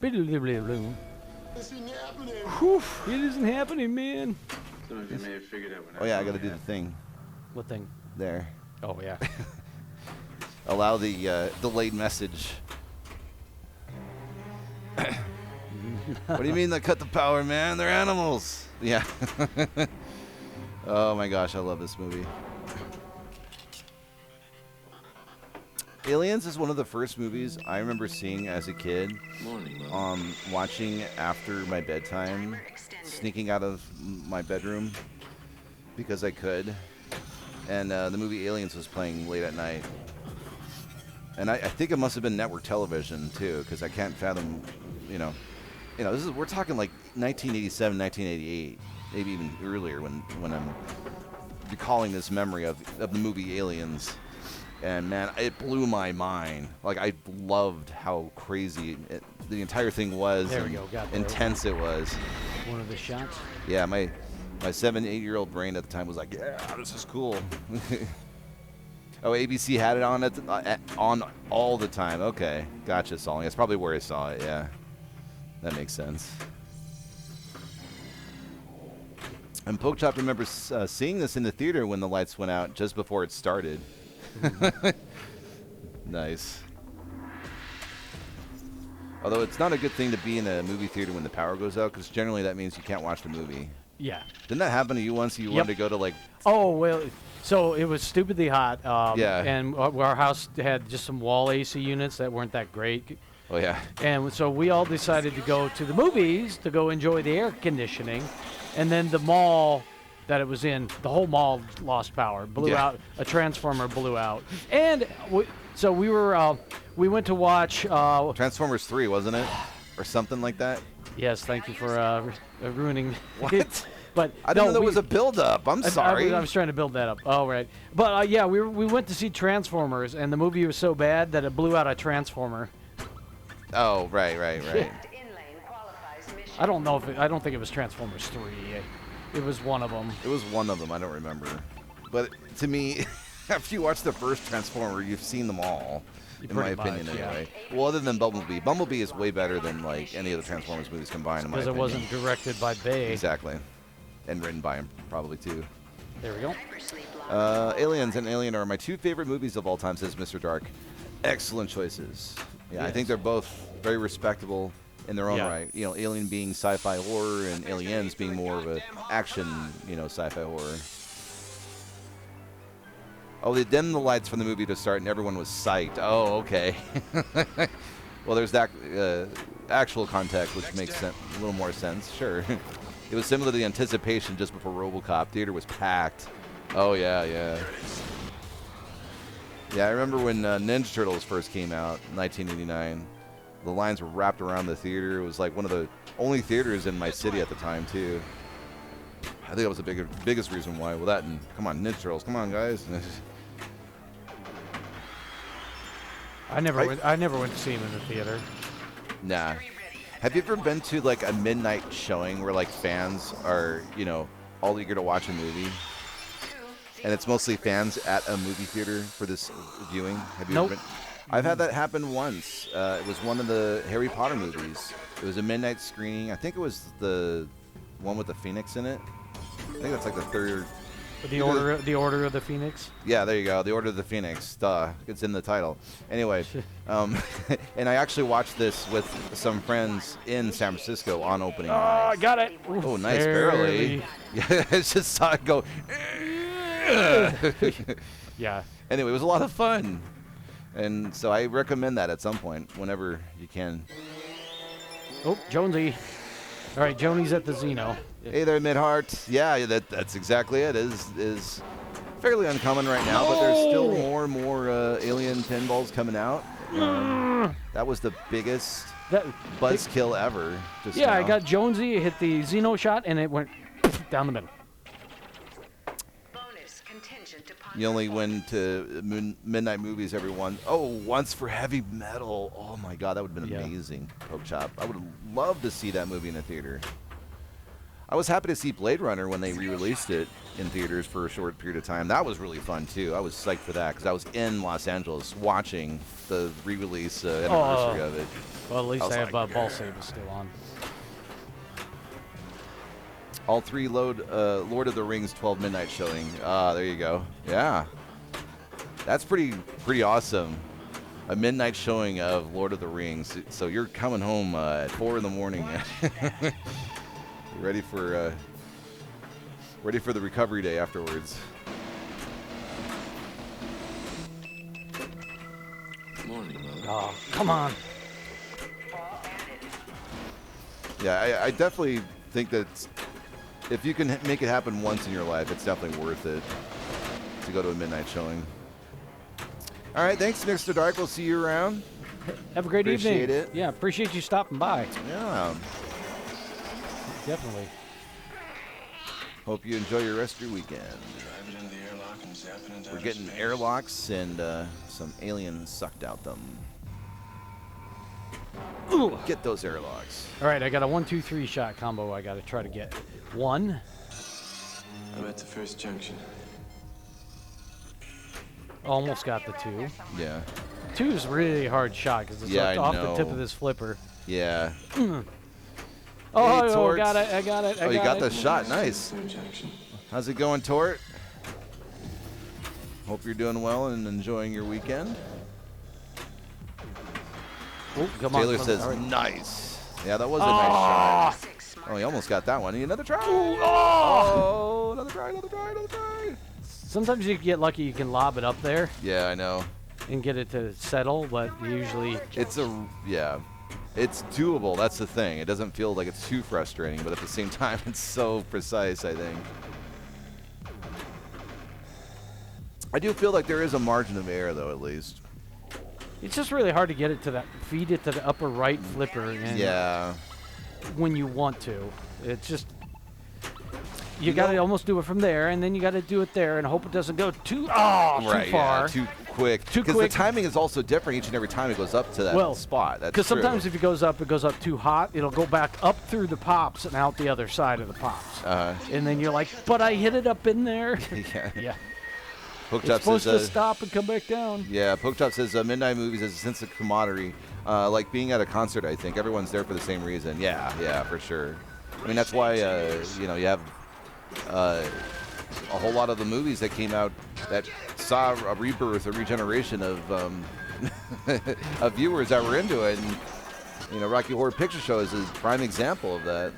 It isn't happening, man. Some of you may have figured out what Oh yeah, I gotta do the thing. What thing? There. Oh, yeah. Allow the delayed message. What do you mean they cut the power, man? They're animals. Yeah. Oh my gosh, I love this movie. Aliens is one of the first movies I remember seeing as a kid. Watching after my bedtime, sneaking out of my bedroom because I could. And the movie Aliens was playing late at night. And I think it must have been network television too, because I can't fathom, we're talking like 1987, 1988, maybe even earlier when I'm recalling this memory of the movie Aliens. And man, it blew my mind. Like, I loved how crazy the entire thing was. There we go. Got intense it was. One of the shots. Yeah, my 7-8-year-old brain at the time was like, yeah, this is cool. Oh, ABC had it on all the time. Okay, gotcha, Solly. That's probably where I saw it. Yeah, that makes sense. And Pokechop remembers seeing this in the theater when the lights went out just before it started. Nice. Although it's not a good thing to be in a movie theater when the power goes out, because generally that means you can't watch the movie. Yeah. Didn't that happen to you once? You wanted to go to like... Oh, well, so it was stupidly hot. Yeah. And our house had just some wall AC units that weren't that great. Oh, yeah. And so we all decided to go to the movies to go enjoy the air conditioning. And then the mall that it was in, the whole mall lost power, blew out. A transformer blew out. And so we went to watch... Transformers 3, wasn't it? Or something like that? Yes, thank you for ruining what? it. But I didn't know there was a build-up. I'm sorry. I was trying to build that up. Oh, right. But, yeah, we went to see Transformers, and the movie was so bad that it blew out a transformer. Oh, right. I don't think it was Transformers 3. It was one of them. It was one of them. I don't remember. But to me, after you watch the first Transformer, you've seen them all, in my opinion, anyway. Well, other than Bumblebee. Bumblebee is way better than like any of the Transformers movies combined, in my opinion. Because it wasn't directed by Bay. Exactly. And written by him, probably, too. There we go. Aliens and Alien are my two favorite movies of all time, says Mr. Dark. Excellent choices. Yeah, yes. I think they're both very respectable in their own right. You know, Alien being sci-fi horror and Aliens being more of an action, sci-fi horror. Oh, they dimmed the lights from the movie to start and everyone was psyched. Oh, okay. Well, there's that actual context, which makes a little more sense. Sure. It was similar to the anticipation just before RoboCop. Theater was packed. Oh, yeah. Yeah, I remember when Ninja Turtles first came out in 1989. The lines were wrapped around the theater. It was like one of the only theaters in my city at the time, too. I think that was the biggest reason why. Well, that and, come on, Ninja Turtles. Come on, guys. I never went to see him in the theater. Nah. Have you ever been to like a midnight showing where like fans are, all eager to watch a movie? And it's mostly fans at a movie theater for this viewing? Have you ever been? I've had that happen once. It was one of the Harry Potter movies. It was a midnight screening. I think it was the one with the Phoenix in it. I think that's like the third. The Order of the Phoenix? Yeah, there you go. The Order of the Phoenix. Duh. It's in the title. Anyway, and I actually watched this with some friends in San Francisco on opening night. Oh, I got it. Oh, nice. Barely. Yeah, I just saw it go. Yeah. Anyway, it was a lot of fun. And so I recommend that at some point, whenever you can. Oh, Jonesy. All right, Joni's at the Xeno. Hey there, Midheart. Yeah, that's exactly it. It is fairly uncommon right now, but there's still more and more Alien Pinballs coming out. That was the biggest buzzkill ever. Just now. I got Jonesy. It hit the Xeno shot, and it went down the middle. You only went to midnight movies once for heavy metal. Oh my God, that would have been amazing. Pokechop. I would have loved to see that movie in a theater. I was happy to see Blade Runner when they re-released it in theaters for a short period of time. That was really fun too. I was psyched for that because I was in Los Angeles watching the re-release anniversary of it. Well, at least I have like, Ball Save is still on. All 3 Lord of the Rings 12 midnight showing. Ah, there you go. Yeah, that's pretty awesome. A midnight showing of Lord of the Rings. So you're coming home at 4 in the morning. ready for the recovery day afterwards. Morning, Mom. Oh, come on. Yeah, I definitely think that if you can make it happen once in your life, it's definitely worth it to go to a midnight showing. All right, thanks, Mr. Dark. We'll see you around. Have a great evening. Appreciate it. Yeah, appreciate you stopping by. Yeah. Definitely. Hope you enjoy your rest of your weekend. We're getting airlocks and some aliens sucked out them. Ooh. Get those airlocks. All right, I got a 1-2-3 shot combo. I got to try to get 1. I'm at the first junction. Almost got the 2. Yeah. 2 is a really hard shot because it's Yeah, off I the tip know. of this flipper. Yeah. Oh, Hey, Torts. got it. I got it. Oh, you got the shot. Nice. Third junction. How's it going, Tort? Hope you're doing well and enjoying your weekend. Oh, come on. Taylor says, All right. nice. Yeah, that was a nice shot. Oh, he almost got that one. Need another try. Oh, another try, another try, another try. Sometimes you get lucky, you can lob it up there Yeah, I know. and get it to settle, but usually It's it's doable. That's the thing. It doesn't feel like it's too frustrating, but at the same time, it's so precise, I think. I do feel like there is a margin of error, though, at least. it's just really hard to get it to that, feed it to the upper right flipper and Yeah. when you want to. It's just, you got to almost do it from there, and then you got to do it there and hope it doesn't go too far. Yeah, too quick. Too Because quick. the timing is also different each and every time it goes up to that spot. That's Because true. sometimes if it goes up too hot, it'll go back up through the pops and out the other side of the pops. And then you're like, but I hit it up in there. Yeah. Yeah. Poked It's Up supposed says, to stop and come back down. Yeah, Poked Up says midnight movies has a sense of camaraderie, like being at a concert. I think everyone's there for the same reason. Yeah, for sure. I mean, that's why you have a whole lot of the movies that came out that saw a rebirth, a regeneration of of viewers that were into it. And Rocky Horror Picture Show is a prime example of that.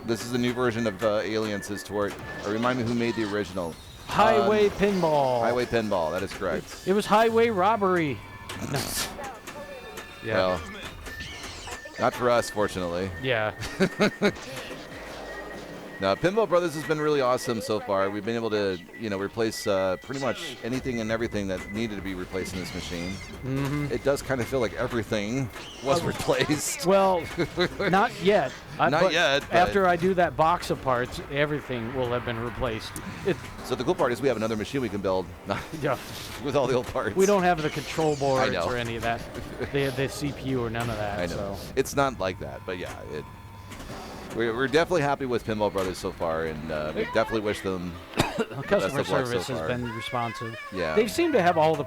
This is a new version of Alien, says Tort. Remind me who made the original. Highway Pinball. Highway Pinball, that is correct. It was highway robbery. Yeah. Well, not for us, fortunately. Yeah. No, Pinball Brothers has been really awesome so far. We've been able to, replace pretty much anything and everything that needed to be replaced in this machine. Mm-hmm. It does kind of feel like everything was replaced. Well, not yet. Not yet, but- After I do that box of parts, everything will have been replaced. So the cool part is we have another machine we can build Yeah. with all the old parts. We don't have the control boards know. or any of that. The CPU or none of that. I know. So. It's not like that, but yeah, we're definitely happy with Pinball Brothers so far, and we definitely wish them Customer best of luck service so has far. been responsive. Yeah. They seem to have all the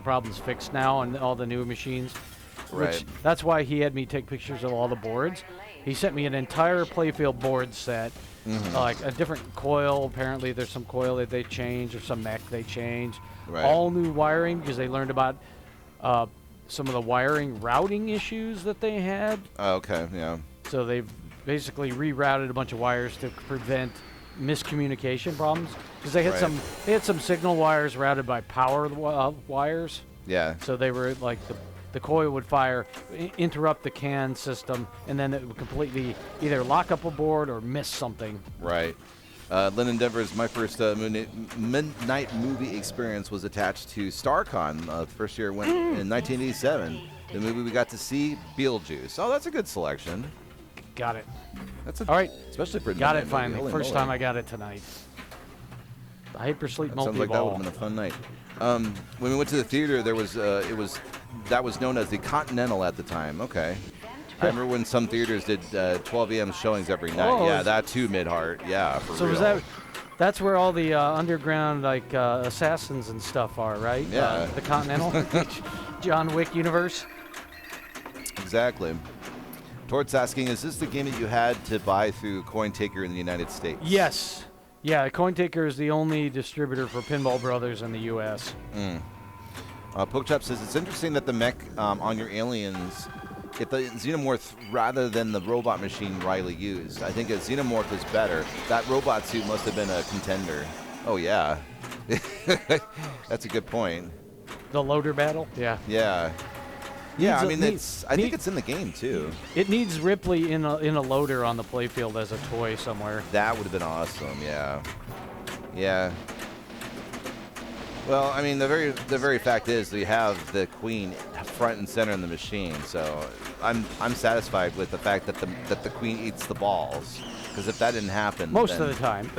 problems fixed now on all the new machines. Right. Which, that's why he had me take pictures of all the boards. He sent me an entire playfield board set, like a different coil. Apparently, there's some coil that they changed or some neck they changed. Right. All new wiring because they learned about some of the wiring routing issues that they had. Oh, okay, yeah. So they've basically rerouted a bunch of wires to prevent miscommunication problems because they had Right. some signal wires routed by power wires. Yeah. So they were like the coil would fire, interrupt the CAN system, and then it would completely either lock up a board or miss something. Right. Lynn in Denver's my first midnight movie experience was attached to StarCon. The first year went in 1987. The movie we got to see, Beetlejuice. Oh, that's a good selection. Got it. That's All right. especially for a Got midnight it movie. finally. Holy First moly. time I got it tonight. The Hypersleep That sounds like that would have multi-ball. been a fun night. When we went to the theater, there was that was known as the Continental at the time. Okay. I remember when some theaters did 12 a.m. showings every night. Oh, Yeah, that too, Mid-Heart. Yeah, for So real. was that? That's where all the underground like assassins and stuff are, right? Yeah. The Continental, John Wick universe. Exactly. Tort's asking, is this the game that you had to buy through CoinTaker in the United States? Yes. Yeah, CoinTaker is the only distributor for Pinball Brothers in the U.S. Pokechop says, it's interesting that the mech on your aliens, if the Xenomorph rather than the robot machine Riley used. I think a Xenomorph is better. That robot suit must have been a contender. Oh, yeah. That's a good point. The loader battle? Yeah. Yeah. Yeah, I Needs mean, I think it's in the game, too. It needs Ripley in a loader on the playfield as a toy somewhere. That would have been awesome, yeah. Yeah. Well, I mean, the very fact is we have the Queen front and center in the machine, so I'm satisfied with the fact that the Queen eats the balls. Because if that didn't happen, most then, of the time.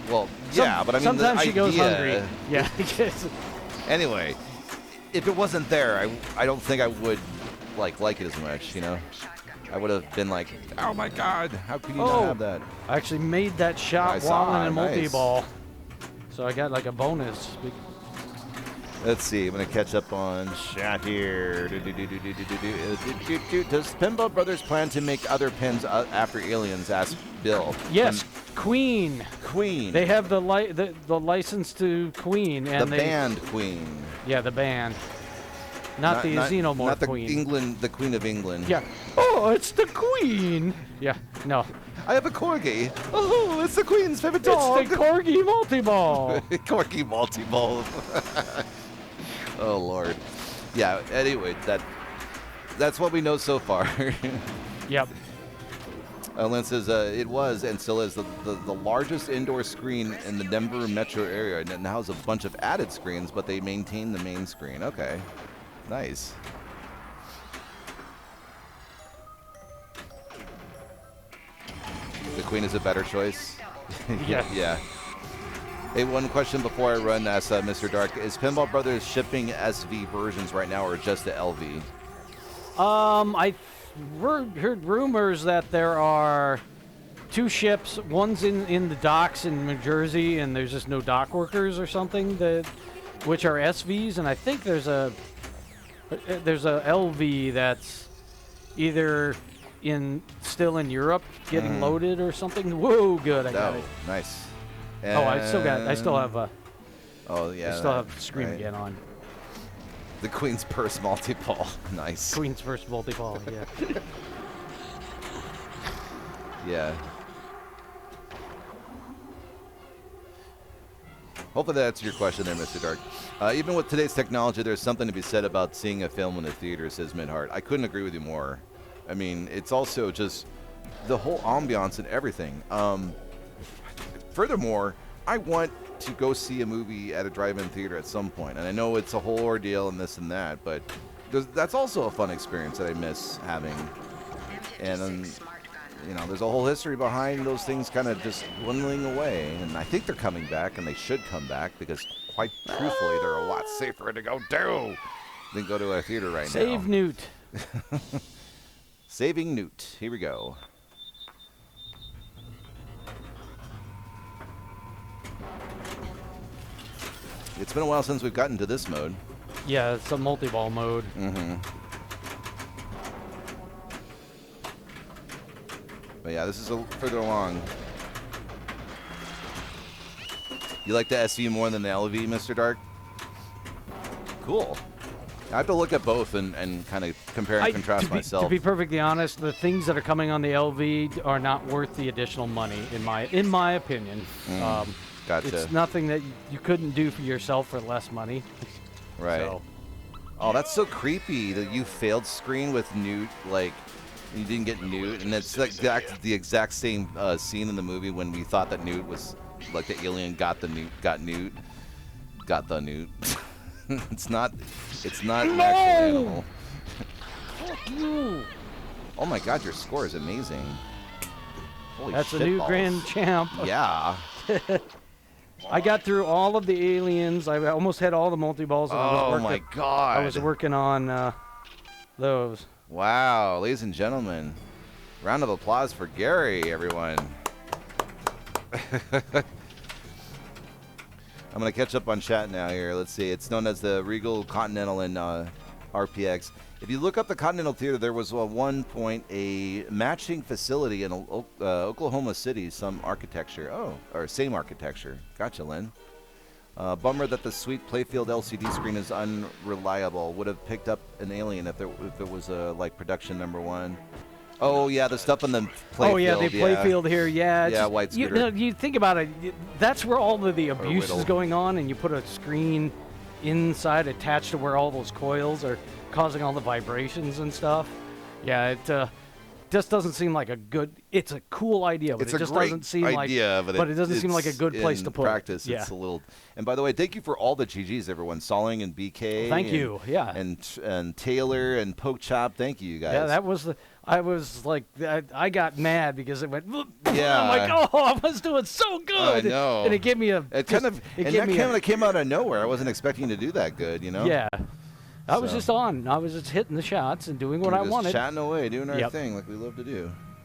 Well, yeah, but I mean, sometimes the she goes idea, hungry. Yeah. Anyway, if it wasn't there, I don't think I would like it as much. You know, I would have been like, oh my God, how could you not have that? I actually made that shot while in a multi-ball, so I got like a bonus. Let's see. I'm gonna catch up on chat here. Does Pinball Brothers plan to make other pins after Aliens? Asked Bill. Yes, Queen. Queen. They have the license to Queen and the band Queen. Yeah, the band. Not the Xenomorph not the Queen. England, the Queen of England. Yeah. Oh, it's the Queen. Yeah. No. I have a corgi. Oh, it's the Queen's favorite dog. It's the corgi multi-ball. Corgi multi-ball. Oh Lord. Yeah. Anyway, that's what we know so far. Yep. Lynn says it was and still is the largest indoor screen in the Denver metro area, and it now has a bunch of added screens, but they maintain the main screen. Okay. Nice. The Queen is a better choice. Yeah. Yeah. Hey, one question before I run, ask Mr. Dark. Is Pinball Brothers shipping SV versions right now or just the LV? I heard rumors that there are 2 ships. One's in the docks in New Jersey, and there's just no dock workers or something, which are SVs, and I think there's a LV that's either still in Europe getting loaded or something. Whoa, good! I got it. Nice. Oh, I still have Oh yeah. I still have the screen again on. The Queen's Purse multi-ball. Nice. Queen's first multi-ball. Yeah. Yeah. Hopefully that's your question there, Mr. Dark. Even with today's technology, there's something to be said about seeing a film in a theater, says Midhart. I couldn't agree with you more. I mean, it's also just the whole ambiance and everything. Furthermore, I want to go see a movie at a drive-in theater at some point. And I know it's a whole ordeal and this and that, but that's also a fun experience that I miss having. And you know, there's a whole history behind those things kind of just dwindling away. And I think they're coming back, and they should come back, because quite truthfully, they're a lot safer to go do than go to a theater right now. Save Newt. Saving Newt. Here we go. It's been a while since we've gotten to this mode. Yeah, it's a multi-ball mode. Mm-hmm. But yeah, this is further along. You like the SV more than the LV, Mr. Dark? Cool. I have to look at both and kind of compare and contrast myself. To be perfectly honest, the things that are coming on the LV are not worth the additional money, in my opinion. Gotcha. It's nothing that you couldn't do for yourself for less money. Right. So. Oh, that's so creepy. The you failed screen with Newt, like you didn't get Newt, and it's like the exact same scene in the movie when we thought that Newt was like the alien got the Newt. It's not an actual animal. Oh my God, your score is amazing. Holy That's shit a new balls. grand champ. Yeah. I got through all of the aliens. I almost had all the multi-balls. Oh my God. I was working on those. Wow, ladies and gentlemen, round of applause for Gary, everyone. I'm going to catch up on chat now here. Let's see. It's known as the Regal Continental in RPX. If you look up the Continental Theater, there was at one point a matching facility in Oklahoma City, some architecture. Oh, or same architecture. Gotcha, Lynn. Bummer that the sweet Playfield LCD screen is unreliable. Would have picked up an Alien if it was like production #1. Oh yeah, the stuff on the Playfield. Oh yeah, the Playfield here. Yeah, yeah, white scooter. You think about it. That's where all of the abuse is going on, and you put a screen inside attached to where all those coils are causing all the vibrations and stuff. Yeah, it just doesn't seem like a good. It's a cool idea, but it just doesn't seem idea, like. But it doesn't seem like a good place to put practice. it. Yeah. It's a little. And by the way, thank you for all the GGs, everyone. Sawing and BK. Thank you. Yeah. And Taylor and Poke Chop. Thank you, guys. Yeah, that was the. I was like, I got mad because it went. Yeah. I'm like, oh, I was doing so good. I know. And it gave me a. It kind of came out of nowhere. I wasn't expecting to do that good, you know. Yeah. I was just on. I was just hitting the shots and doing what I wanted. Just chatting away, doing our thing like we love to do.